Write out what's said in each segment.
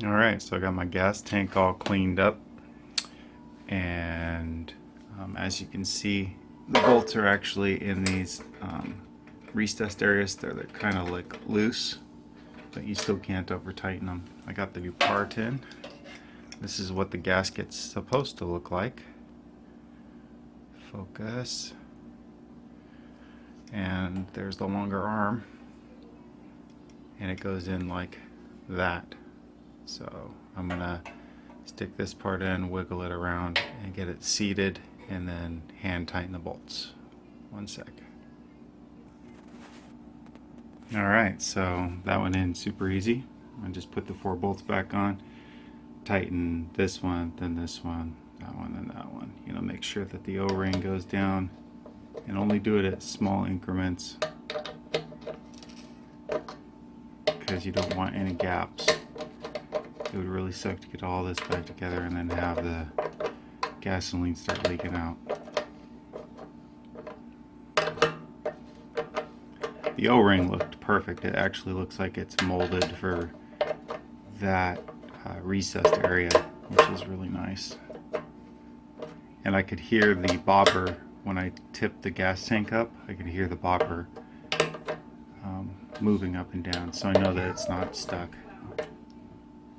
Alright, so I got my gas tank all cleaned up, and as you can see, the bolts are actually in these recessed areas. They're kind of like loose, but you still can't over tighten them. I got the new part in. This is what the gasket's supposed to look like. Focus. And there's the longer arm, and it goes in like that. So I'm gonna stick this part in, wiggle it around, and get it seated, and then hand tighten the bolts. One sec. Alright, so that went in super easy. I just put the 4 bolts back on, tighten this one, then this one, that one, then that one. You know, make sure that the O-ring goes down, and only do it at small increments because you don't want any gaps. It would really suck to get all this back together and then have the gasoline start leaking out. The O-ring looked perfect. It actually looks like it's molded for that recessed area, which is really nice. And I could hear the bobber when I tipped the gas tank up. I could hear the bobber moving up and down, so I know that it's not stuck.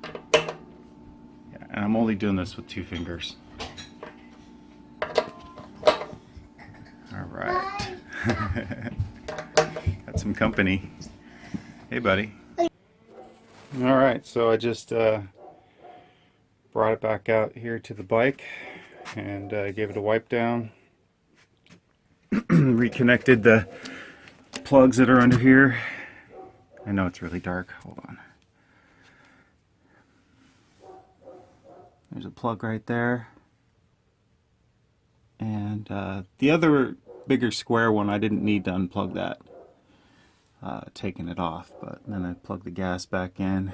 Yeah, and I'm only doing this with 2 fingers. Alright. Got some company. Hey buddy. Alright, so I just brought it back out here to the bike and gave it a wipe down. Reconnected the plugs that are under here. I know it's really dark. Hold on. There's a plug right there. And the other bigger square one, I didn't need to unplug that. Taking it off, but then I plug the gas back in.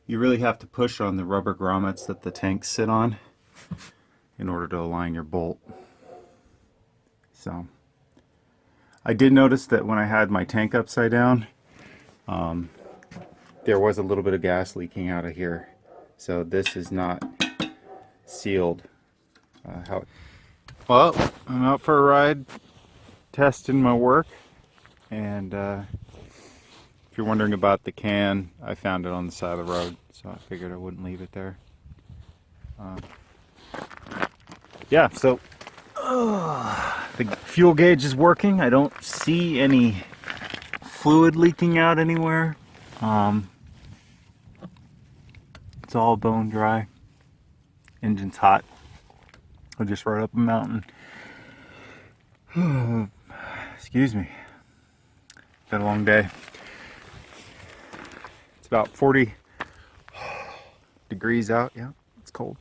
You really have to push on the rubber grommets that the tanks sit on in order to align your bolt. So I did notice that when I had my tank upside down, there was a little bit of gas leaking out of here. So this is not sealed. Well, I'm out for a ride, testing my work, and if you're wondering about the can, I found it on the side of the road, so I figured I wouldn't leave it there. Yeah, so the fuel gauge is working. I don't see any fluid leaking out anywhere. It's all bone dry. Engine's hot. I just rode up a mountain. Excuse me. Been a long day. It's about 40 degrees out. Yeah, it's cold.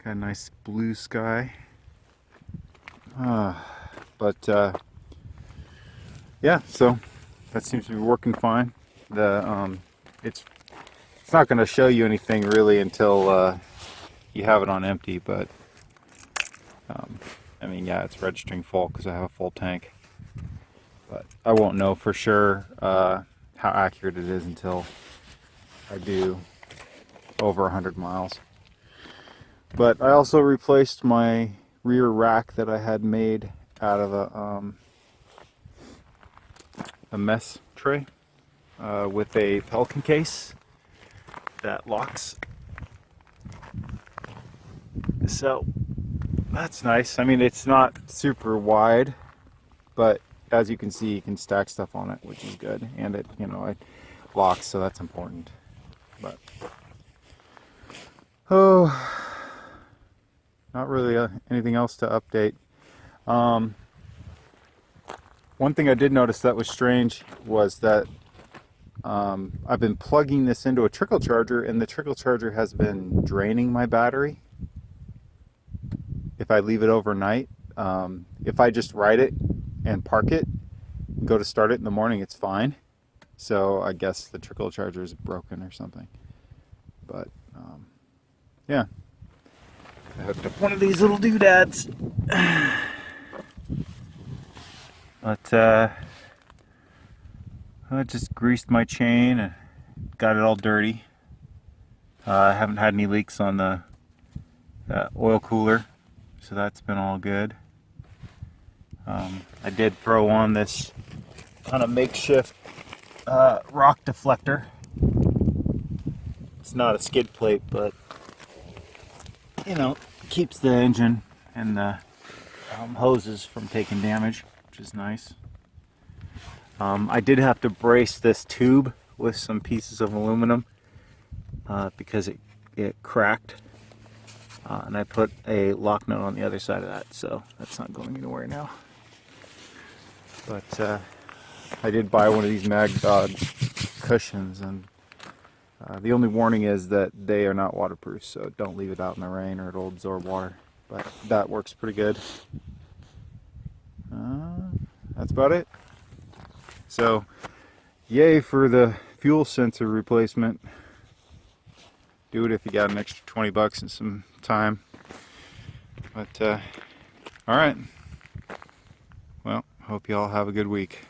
Got a nice blue sky. Yeah, so that seems to be working fine. It's not going to show you anything really until you have it on empty, but I mean, yeah, it's registering full because I have a full tank. But I won't know for sure how accurate it is until I do over 100 miles. But I also replaced my rear rack that I had made out of a mess tray with a Pelican case that locks. So that's nice. I mean, it's not super wide, but as you can see, you can stack stuff on it, which is good. And it, it locks, so that's important. But not really anything else to update. One thing I did notice that was strange was that I've been plugging this into a trickle charger, and the trickle charger has been draining my battery if I leave it overnight. If I just ride it and park it and go to start it in the morning, it's fine. So I guess the trickle charger is broken or something. But yeah, I hooked up one of these little doodads. But I just greased my chain and got it all dirty. I haven't had any leaks on the oil cooler, so that's been all good. I did throw on this kind of makeshift rock deflector. It's not a skid plate, but you know, keeps the engine and the hoses from taking damage, which is nice. I did have to brace this tube with some pieces of aluminum because it cracked, and I put a lock nut on the other side of that, so that's not going anywhere now. But I did buy one of these Magdod cushions, and the only warning is that they are not waterproof, so don't leave it out in the rain or it'll absorb water. But that works pretty good. That's about it. So, yay for the fuel sensor replacement. Do it if you got an extra 20 bucks and some time. But, alright. Well, hope you all have a good week.